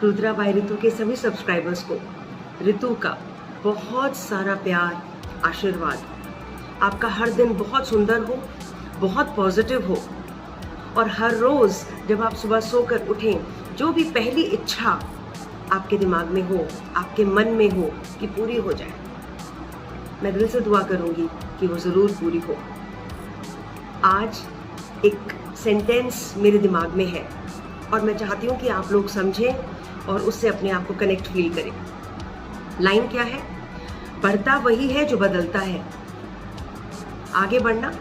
Rudra bye ऋतु के सभी subscribers को ऋतु का बहुत सारा प्यार, आशीर्वाद। आपका हर दिन बहुत सुंदर हो, बहुत पॉजिटिव हो और हर रोज़ जब आप सुबह सोकर उठें, जो भी पहली इच्छा आपके दिमाग में हो, आपके मन में हो कि पूरी हो जाए। मैं दिल से दुआ करूंगी कि वो ज़रूर पूरी हो। आज एक सेंटेंस मेरे दिमाग में है और मैं चाहती हूँ कि आप लोग समझें और उससे अपने आप को कनेक्ट फील करें। लाइन क्या है? बढ़ता वही है जो बदलता है। आगे बढ़ना।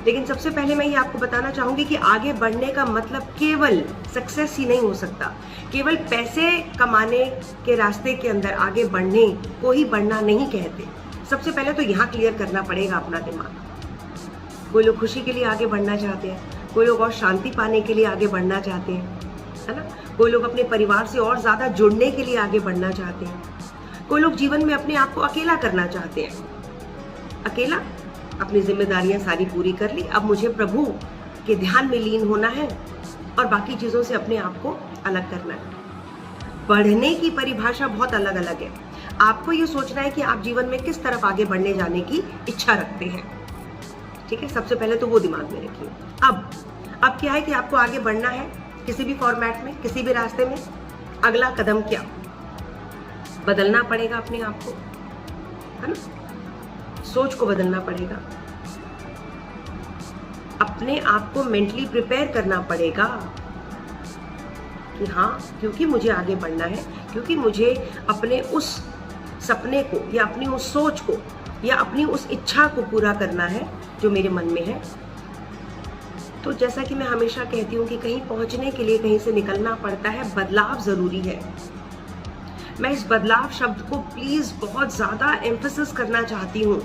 लेकिन सबसे पहले मैं ये आपको बताना चाहूंगी कि आगे बढ़ने का मतलब केवल सक्सेस ही नहीं हो सकता। केवल पैसे कमाने के रास्ते के अंदर आगे बढ़ने को ही बढ़ना नहीं कहते। सबसे पहले तो यहाँ क्लियर करना पड़ेगा अपना दिमाग। कोई लोग खुशी के लिए आगे बढ़ना चाहते हैं, कोई लोग और शांति पाने के लिए आगे बढ़ना चाहते हैं, है ना। कोई लोग अपने परिवार से और ज़्यादा जुड़ने के लिए आगे बढ़ना चाहते हैं। कोई लोग जीवन में अपने आप को अकेला करना चाहते हैं। अकेला अपनी जिम्मेदारियां सारी पूरी कर ली, अब मुझे प्रभु के ध्यान में लीन होना है और बाकी चीज़ों से अपने आप को अलग करना है। बढ़ने की परिभाषा बहुत अलग अलग है। आपको ये सोचना है कि आप जीवन में किस तरफ आगे बढ़ने जाने की इच्छा रखते हैं। ठीक है, सबसे पहले तो वो दिमाग में रखिए। अब क्या है कि आपको आगे बढ़ना है किसी भी फॉर्मेट में, किसी भी रास्ते में। अगला कदम क्या? बदलना पड़ेगा अपने आप को, है ना। सोच को बदलना पड़ेगा, अपने आप को मेंटली प्रिपेयर करना पड़ेगा कि हाँ, क्योंकि मुझे आगे बढ़ना है, क्योंकि मुझे अपने उस सपने को या अपनी उस सोच को या अपनी उस इच्छा को पूरा करना है जो मेरे मन में है। तो जैसा कि मैं हमेशा कहती हूँ कि कहीं पहुँचने के लिए कहीं से निकलना पड़ता है, बदलाव ज़रूरी है। मैं इस बदलाव शब्द को प्लीज़ बहुत ज़्यादा एम्फेसिस करना चाहती हूँ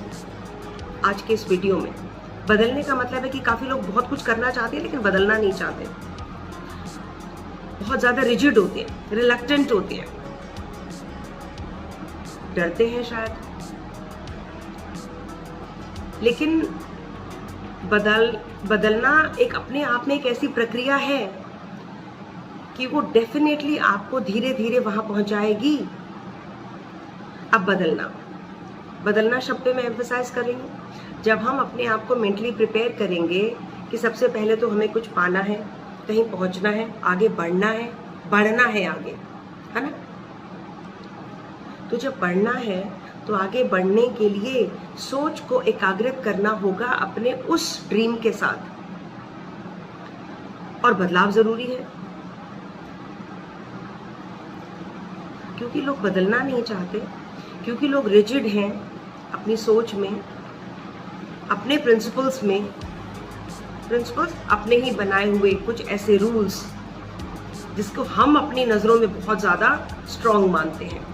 आज के इस वीडियो में। बदलने का मतलब है कि काफ़ी लोग बहुत कुछ करना चाहते हैं लेकिन बदलना नहीं चाहते, बहुत ज़्यादा रिजिड होते हैं, रिलक्टेंट होते हैं, डरते हैं शायद। लेकिन बदलना एक अपने आप में एक ऐसी प्रक्रिया है कि वो डेफिनेटली आपको धीरे धीरे वहां पहुंचाएगी। अब बदलना शब्द पे मैं एम्फसाइज कर रही हूँ। जब हम अपने आप को मेंटली प्रिपेयर करेंगे कि सबसे पहले तो हमें कुछ पाना है, कहीं पहुंचना है, आगे बढ़ना है आगे, है ना। तो जब बढ़ना है तो आगे बढ़ने के लिए सोच को एकाग्रित करना होगा अपने उस ड्रीम के साथ, और बदलाव जरूरी है क्योंकि लोग बदलना नहीं चाहते, क्योंकि लोग रिजिड हैं अपनी सोच में, अपने प्रिंसिपल्स अपने ही बनाए हुए कुछ ऐसे रूल्स जिसको हम अपनी नज़रों में बहुत ज़्यादा स्ट्रॉन्ग मानते हैं,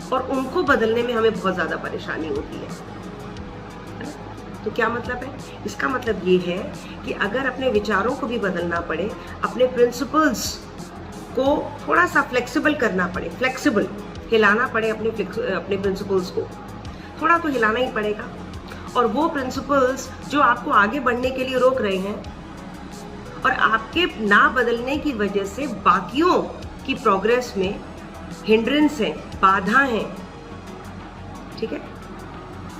और उनको बदलने में हमें बहुत ज़्यादा परेशानी होती है। तो क्या मतलब है? इसका मतलब ये है कि अगर अपने विचारों को भी बदलना पड़े, अपने प्रिंसिपल्स को थोड़ा सा फ्लेक्सिबल करना पड़े, हिलाना पड़े अपने प्रिंसिपल्स को, थोड़ा तो हिलाना ही पड़ेगा। और वो प्रिंसिपल्स जो आपको आगे बढ़ने के लिए रोक रहे हैं और आपके ना बदलने की वजह से बाकियों की प्रोग्रेस में हिंड्रेंस है, बाधा है, ठीक है,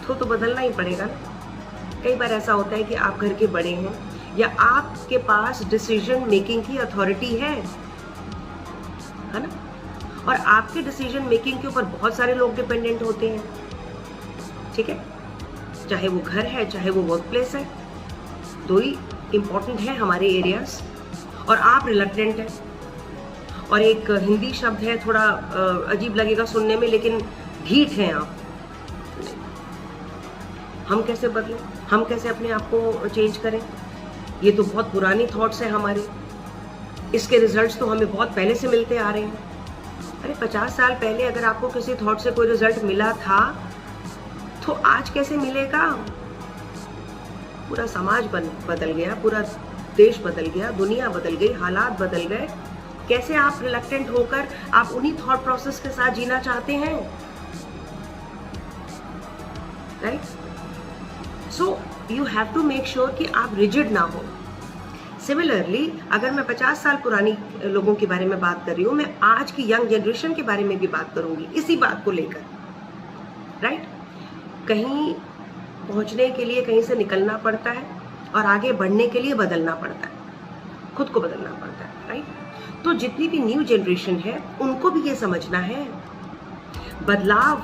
तो बदलना ही पड़ेगा ना। कई बार ऐसा होता है कि आप घर के बड़े हैं या आपके पास डिसीजन मेकिंग की अथॉरिटी है ना, और आपके डिसीजन मेकिंग के ऊपर बहुत सारे लोग डिपेंडेंट होते हैं, ठीक है, चाहे वो घर है चाहे वो वर्क प्लेस है, दो ही इम्पोर्टेंट है हमारे एरियाज, और आप रिलक्टेंट हैं। और एक हिंदी शब्द है, थोड़ा अजीब लगेगा सुनने में, लेकिन ढीठ हैं आप। हम कैसे बदलें, हम कैसे अपने आप को चेंज करें? ये तो बहुत पुरानी थॉट्स हैं हमारे, इसके रिजल्ट्स तो हमें बहुत पहले से मिलते आ रहे हैं। अरे 50 साल पहले अगर आपको किसी थॉट से कोई रिजल्ट मिला था तो आज कैसे मिलेगा? पूरा समाज बदल गया, पूरा देश बदल गया, दुनिया बदल गई, हालात बदल गए। कैसे आप रिलक्टेंट होकर आप उन्हीं थॉट प्रोसेस के साथ जीना चाहते हैं? Right? So you have to make sure कि आप रिजिड ना हो। सिमिलरली अगर मैं 50 साल पुरानी लोगों के बारे में बात कर रही हूँ, मैं आज की यंग जनरेशन के बारे में भी बात करूंगी इसी बात को लेकर, राइट? कहीं पहुंचने के लिए कहीं से निकलना पड़ता है और आगे बढ़ने के लिए बदलना पड़ता है, खुद को बदलना पड़ता है, राइट? तो जितनी भी न्यू जनरेशन है उनको भी ये समझना है, बदलाव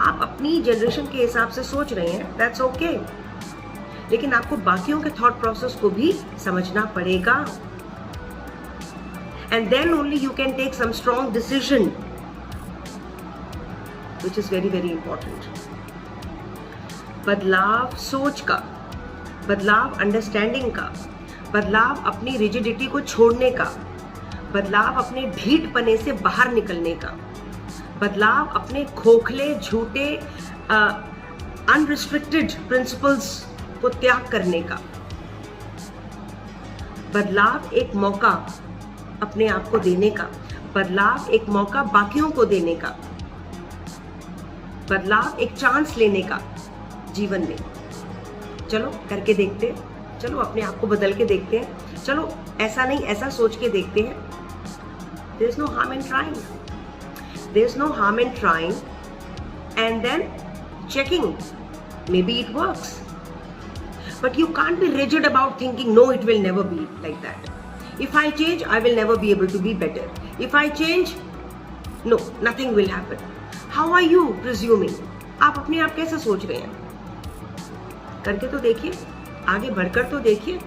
आप अपनी जनरेशन के हिसाब से सोच रहे हैं, दैट्स ओके, लेकिन आपको बाकियों के थॉट प्रोसेस को भी समझना पड़ेगा, and then only you can take some strong decision which is very very important. बदलाव सोच का, बदलाव अंडरस्टैंडिंग का, बदलाव अपनी रिजिडिटी को छोड़ने का, बदलाव अपने ढीठपने से बाहर निकलने का, बदलाव अपने खोखले झूठे अनरिस्ट्रिक्टेड प्रिंसिपल्स को त्याग करने का, बदलाव एक मौका अपने आप को देने का, बदलाव एक मौका बाकियों को देने का, बदलाव एक चांस लेने का जीवन में। चलो करके देखते हैं, चलो अपने आप को बदल के देखते हैं, चलो ऐसा नहीं ऐसा सोच के देखते हैं। There is no harm in trying, there is no harm in trying and then checking, maybe it works, but you can't be rigid about thinking no, it will never be like that. If I change, I will never be able to be better. If I change, no, nothing will happen. How are you presuming? आप अपने आप कैसे सोच रहे हैं? करके तो देखिए, आगे बढ़कर तो देखिए।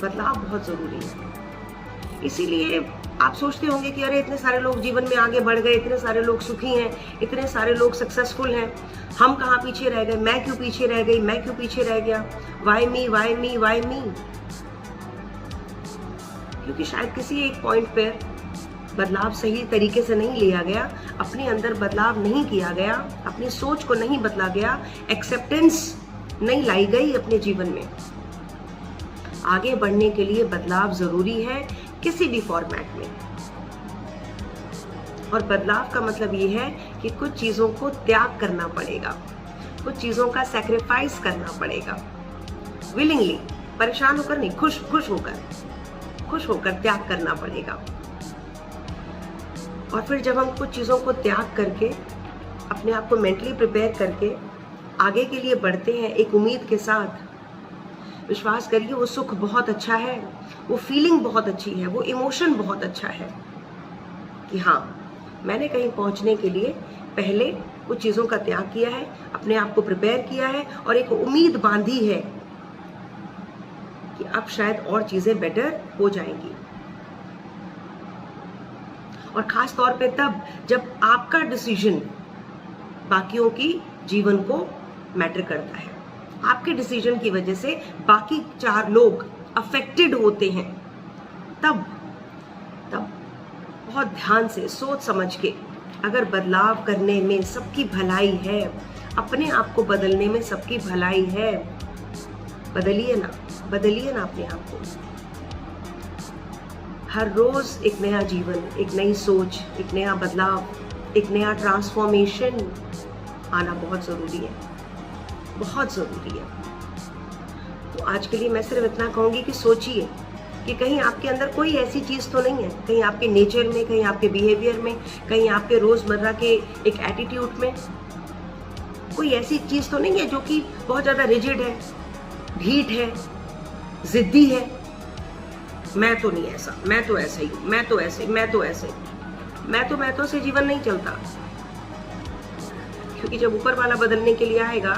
बदलाव बहुत जरूरी है। इसीलिए आप सोचते होंगे कि अरे इतने सारे लोग जीवन में आगे बढ़ गए, इतने सारे लोग सुखी हैं, इतने सारे लोग सक्सेसफुल हैं, हम कहाँ पीछे रह गए, मैं क्यों पीछे रह गई, मैं क्यों पीछे रह गया, why me why me why me. क्योंकि शायद किसी एक पॉइंट पर बदलाव सही तरीके से नहीं लिया गया, अपने अंदर बदलाव नहीं किया गया, अपनी सोच को नहीं बदला गया, एक्सेप्टेंस नहीं लाई गई अपने जीवन में। आगे बढ़ने के लिए बदलाव जरूरी है किसी भी फॉर्मेट में, और बदलाव का मतलब ये है कि कुछ चीजों को त्याग करना पड़ेगा, कुछ चीजों का सैक्रिफाइस करना पड़ेगा, विलिंगली, परेशान होकर नहीं, खुश होकर त्याग करना पड़ेगा। और फिर जब हम कुछ चीजों को त्याग करके अपने आप को मेंटली प्रिपेयर करके आगे के लिए बढ़ते हैं एक उम्मीद के साथ, विश्वास करिए वो सुख बहुत अच्छा है, वो फीलिंग बहुत अच्छी है, वो इमोशन बहुत अच्छा है कि हाँ मैंने कहीं पहुंचने के लिए पहले कुछ चीज़ों का त्याग किया है, अपने आप को प्रिपेयर किया है और एक उम्मीद बांधी है कि अब शायद और चीज़ें बेटर हो जाएंगी। और खास तौर पे तब जब आपका डिसीजन बाकियों की जीवन को मैटर करता है, आपके डिसीजन की वजह से बाकी 4 लोग अफेक्टेड होते हैं, तब बहुत ध्यान से सोच समझ के अगर बदलाव करने में सबकी भलाई है, अपने आप को बदलने में सबकी भलाई है, बदलिए ना अपने आप को। हर रोज एक नया जीवन, एक नई सोच, एक नया बदलाव, एक नया ट्रांसफॉर्मेशन आना बहुत ज़रूरी है, बहुत ज़रूरी है। तो आज के लिए मैं सिर्फ इतना कहूँगी कि सोचिए कि कहीं आपके अंदर कोई ऐसी चीज़ तो नहीं है, कहीं आपके नेचर में, कहीं आपके बिहेवियर में, कहीं आपके रोज़मर्रा के एक एटीट्यूड में कोई ऐसी चीज़ तो नहीं है जो कि बहुत ज़्यादा रिजिड है, ढीठ है, ज़िद्दी है। मैं तो नहीं ऐसा, मैं तो ऐसा ही हूँ, मैं तो ऐसे से जीवन नहीं चलता। क्योंकि जब ऊपर वाला बदलने के लिए आएगा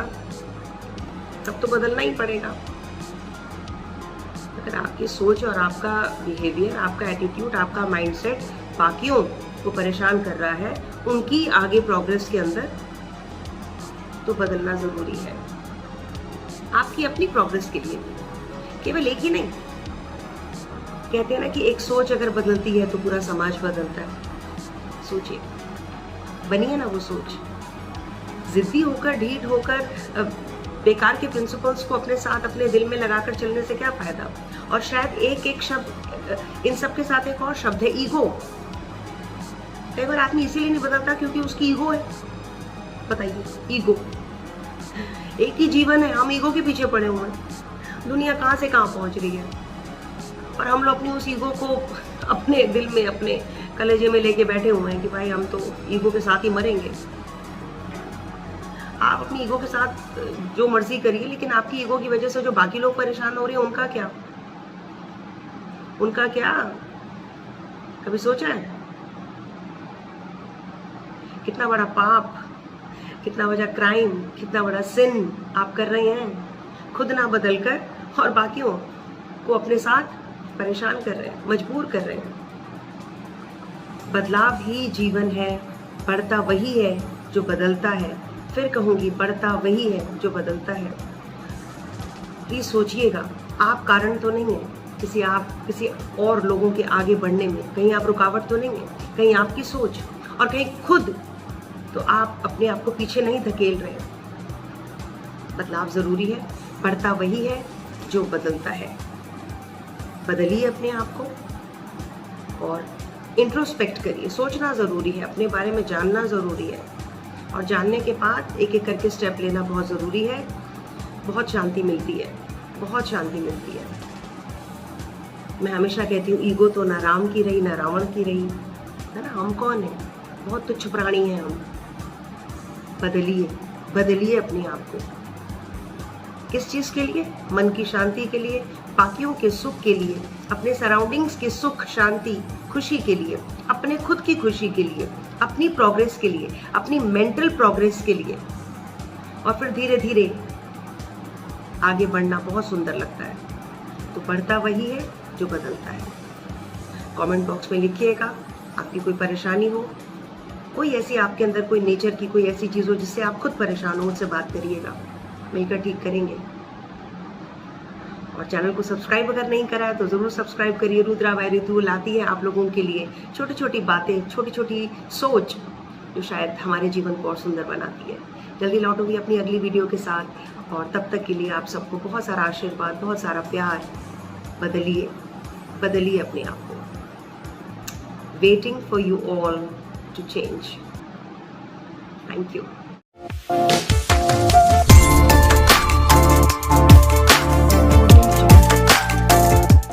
तब तो बदलना ही पड़ेगा। अगर आपकी सोच और आपका बिहेवियर, आपका एटीट्यूड, आपका माइंडसेट बाकियों को परेशान कर रहा है उनकी आगे प्रोग्रेस के अंदर, तो बदलना जरूरी है आपकी अपनी प्रोग्रेस के लिए। केवल एक ही नहीं, कहते हैं ना कि एक सोच अगर बदलती है तो पूरा समाज बदलता है। सोचिए, बनिए ना वो सोच। जिद्दी होकर, ढीठ होकर, बेकार के प्रिंसिपल्स को अपने साथ, अपने दिल में लगाकर चलने से क्या फायदा। और शायद एक शब्द, इन सब के साथ एक और शब्द है, ईगो। कई बार आदमी इसीलिए नहीं बदलता क्योंकि उसकी ईगो है। बताइए, ईगो, एक ही जीवन है, हम ईगो के पीछे पड़े हुए हैं। दुनिया कहाँ से कहाँ पहुँच रही है और हम लोग अपनी उस ईगो को अपने दिल में, अपने कलेजे में लेके बैठे हुए हैं कि भाई हम तो ईगो के साथ ही मरेंगे। आप अपनी ईगो के साथ जो मर्जी करिए, लेकिन आपकी ईगो की वजह से जो बाकी लोग परेशान हो रहे हैं उनका क्या? उनका क्या? कभी सोचा है? कितना बड़ा पाप, कितना बड़ा क्राइम, कितना बड़ा सिन आप कर रहे हैं, खुद ना बदल कर और बाकियों को अपने साथ परेशान कर रहे हैं, मजबूर कर रहे हैं। बदलाव ही जीवन है, बढ़ता वही है जो बदलता है। फिर कहूंगी, बढ़ता वही है जो बदलता है। प्लीज सोचिएगा, आप कारण तो नहीं है किसी और लोगों के आगे बढ़ने में। कहीं आप रुकावट तो नहीं है, कहीं आपकी सोच और कहीं खुद तो आप अपने आप को पीछे नहीं धकेल रहे हैं। बदलाव जरूरी है, बढ़ता वही है जो बदलता है। बदलिए अपने आप को और इंट्रोस्पेक्ट करिए। सोचना ज़रूरी है, अपने बारे में जानना ज़रूरी है और जानने के बाद एक एक करके स्टेप लेना बहुत ज़रूरी है। बहुत शांति मिलती है, बहुत शांति मिलती है। मैं हमेशा कहती हूँ, ईगो तो ना राम की रही ना रावण की रही, है ना। हम कौन है? बहुत तुच्छ प्राणी हैं हम। बदलिए, बदलिए अपने आप को। किस चीज़ के लिए? मन की शांति के लिए, बाकियों के सुख के लिए, अपने सराउंडिंग्स के सुख, शांति, खुशी के लिए, अपने खुद की खुशी के लिए, अपनी प्रोग्रेस के लिए, अपनी मेंटल प्रोग्रेस के लिए। और फिर धीरे धीरे आगे बढ़ना बहुत सुंदर लगता है। तो बढ़ता वही है जो बदलता है। कमेंट बॉक्स में लिखिएगा, आपकी कोई परेशानी हो, कोई ऐसी आपके अंदर कोई नेचर की कोई ऐसी चीज़ हो जिससे आप खुद परेशान हो, मुझसे बात करिएगा, मिलकर ठीक करेंगे। और चैनल को सब्सक्राइब अगर नहीं करा है तो ज़रूर सब्सक्राइब करिए। रुद्रा बाय रितु लाती है आप लोगों के लिए छोटी छोटी बातें, छोटी छोटी सोच जो शायद हमारे जीवन को और सुंदर बनाती है। जल्दी लौटूंगी अपनी अगली वीडियो के साथ और तब तक के लिए आप सबको बहुत सारा आशीर्वाद, बहुत सारा प्यार। बदलिए, बदलिए अपने आप को। Waiting for you all to change. Thank you.